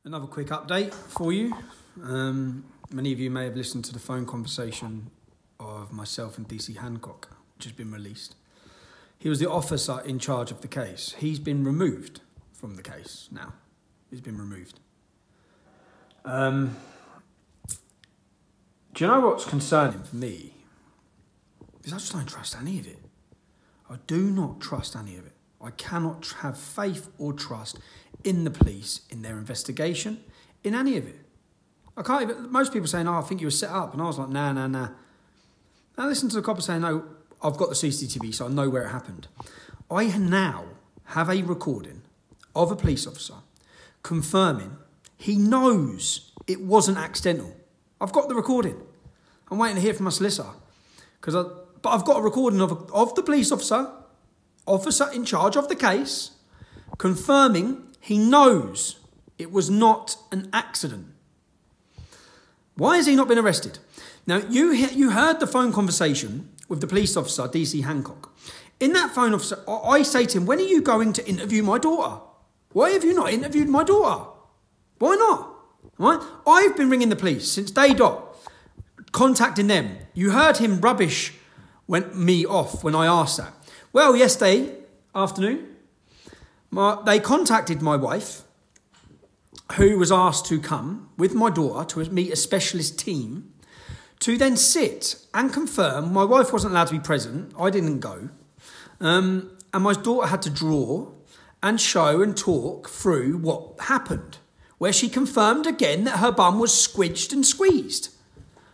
Another quick update for you. Many of you may have listened to the phone conversation of myself and DC Hancock, which has been released. He was the officer in charge of the case. He's been removed from the case now. He's been removed. Do you know what's concerning for me? Because I just don't trust any of it. I do not trust any of it. I cannot have faith or trust in the police, in their investigation, in any of it. I can't even... Most people saying, I think you were set up. And I was like, nah. I listened to the copper saying, no, I've got the CCTV, so I know where it happened. I now have a recording of a police officer confirming he knows it wasn't accidental. I've got the recording. I'm waiting to hear from my solicitor. But I've got a recording of the police officer in charge of the case, confirming he knows it was not an accident. Why has he not been arrested? Now, you heard the phone conversation with the police officer, DC Hancock. In that phone officer, I say to him, when are you going to interview my daughter? Why have you not interviewed my daughter? Why not? Right? I've been ringing the police since day dot, contacting them. You heard him rubbish me off when I asked that. Well, yesterday afternoon, they contacted my wife, who was asked to come with my daughter to meet a specialist team to then sit and confirm. My wife wasn't allowed to be present. I didn't go. And my daughter had to draw and show and talk through what happened, where she confirmed again that her bum was squidged and squeezed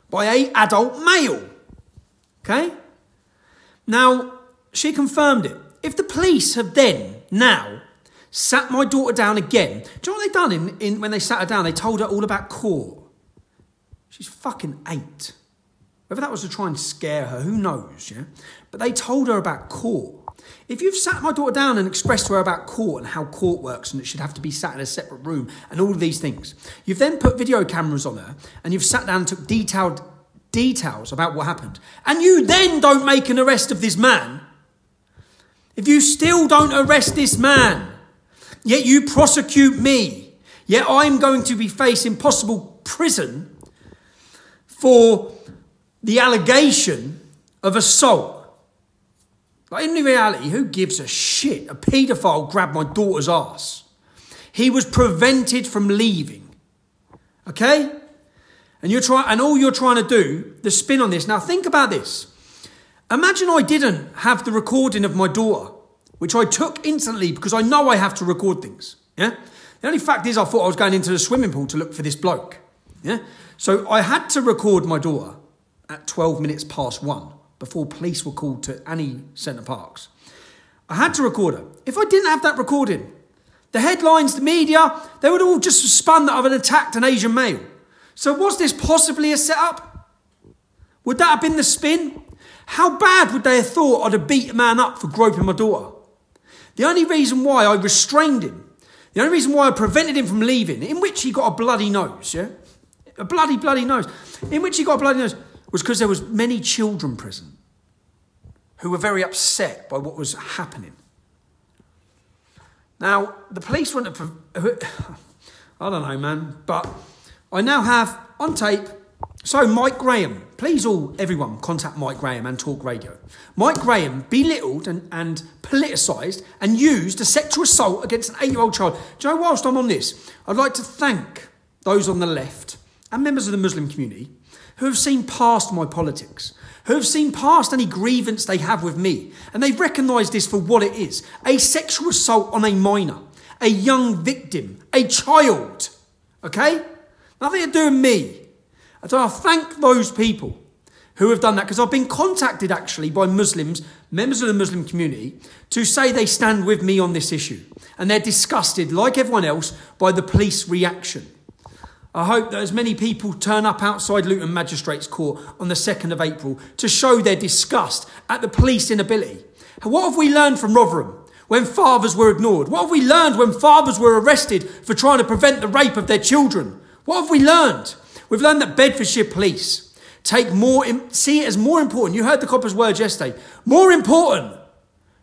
by an adult male. Okay? Now, she confirmed it. If the police have then, now, sat my daughter down again, do you know what they've done when they sat her down? They told her all about court. She's fucking 8. Whether that was to try and scare her, who knows, yeah? But they told her about court. If you've sat my daughter down and expressed to her about court and how court works and it should have to be sat in a separate room and all of these things, you've then put video cameras on her and you've sat down and took detailed details about what happened, and you then don't make an arrest of this man, if you still don't arrest this man, yet you prosecute me, yet I'm going to be facing possible prison for the allegation of assault. Like, in reality, who gives a shit? A paedophile grabbed my daughter's ass. He was prevented from leaving. Okay? And all you're trying to do, the spin on this. Now think about this. Imagine I didn't have the recording of my daughter, which I took instantly because I know I have to record things. Yeah. The only fact is I thought I was going into the swimming pool to look for this bloke. Yeah. So I had to record my daughter at 12 minutes past 1 before police were called to any Centre Parks. I had to record her. If I didn't have that recording, the headlines, the media, they would all just spun that I've attacked an Asian male. So was this possibly a setup? Would that have been the spin? How bad would they have thought I'd have beat a man up for groping my daughter? The only reason why I restrained him, the only reason why I prevented him from leaving, in which he got a bloody nose, yeah? A bloody nose. In which he got a bloody nose, was because there was many children present who were very upset by what was happening. Now, the police wouldn't have... I don't know, man, but... I now have on tape, so Mike Graham, please everyone contact Mike Graham and Talk Radio. Mike Graham belittled and politicised and used a sexual assault against an 8-year-old child. Do you know, whilst I'm on this, I'd like to thank those on the left and members of the Muslim community who have seen past my politics, who have seen past any grievance they have with me, and they've recognised this for what it is, a sexual assault on a minor, a young victim, a child, okay? Nothing to do with me. So I thank those people who have done that, because I've been contacted actually by Muslims, members of the Muslim community, to say they stand with me on this issue. And they're disgusted, like everyone else, by the police reaction. I hope that as many people turn up outside Luton Magistrates Court on the 2nd of April to show their disgust at the police inability. What have we learned from Rotherham when fathers were ignored? What have we learned when fathers were arrested for trying to prevent the rape of their children? What have we learned? We've learned that Bedfordshire police see it as more important. You heard the copper's words yesterday. More important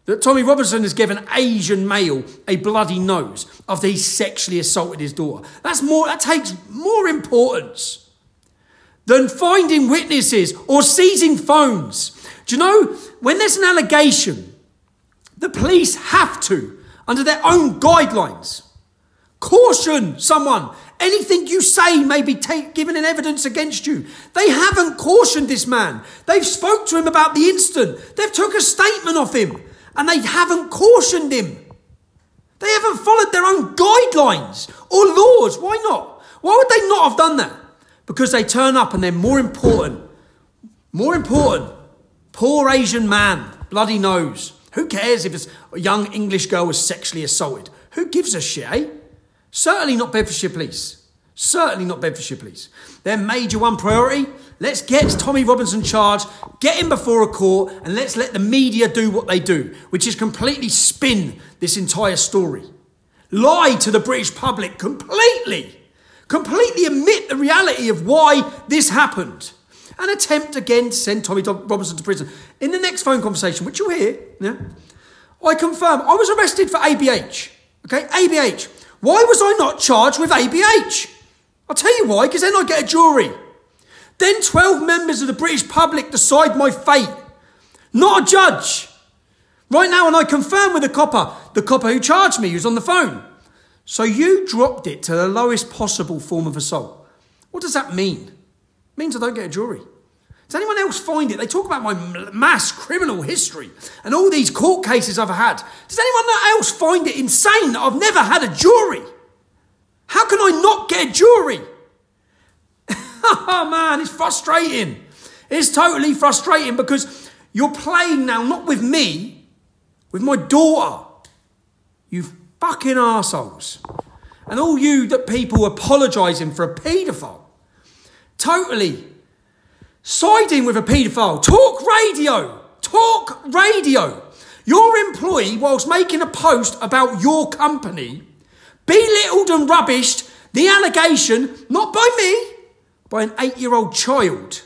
that Tommy Robinson has given an Asian male a bloody nose after he sexually assaulted his daughter. That takes more importance than finding witnesses or seizing phones. Do you know, when there's an allegation, the police have to, under their own guidelines, caution someone. Anything you say may be given in evidence against you. They haven't cautioned this man. They've spoke to him about the incident. They've took a statement off him and they haven't cautioned him. They haven't followed their own guidelines or laws. Why not? Why would they not have done that? Because they turn up and they're more important. Poor Asian man, bloody nose. Who cares if a young English girl was sexually assaulted? Who gives a shit, eh? Certainly not Bedfordshire Police. Certainly not Bedfordshire Police. Their major one priority, let's get Tommy Robinson charged, get him before a court, and let's let the media do what they do, which is completely spin this entire story. Lie to the British public completely. Completely omit the reality of why this happened. And attempt again to send Tommy Robinson to prison. In the next phone conversation, which you'll hear, I confirm I was arrested for ABH. Okay, ABH. Why was I not charged with ABH? I'll tell you why, because then I get a jury. Then 12 members of the British public decide my fate, not a judge. Right now, and I confirm with the copper who charged me, who's on the phone. So you dropped it to the lowest possible form of assault. What does that mean? It means I don't get a jury. Does anyone else find it? They talk about my mass criminal history and all these court cases I've had. Does anyone else find it insane that I've never had a jury? How can I not get a jury? Oh man, it's frustrating. It's totally frustrating because you're playing now, not with me, with my daughter. You fucking arseholes. And all you that people apologising for a paedophile. Totally siding with a paedophile. Talk radio. Your employee, whilst making a post about your company, belittled and rubbished the allegation, not by me, by an 8-year-old child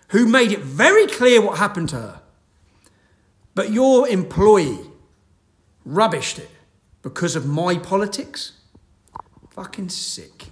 who made it very clear what happened to her. But your employee rubbished it because of my politics? Fucking sick.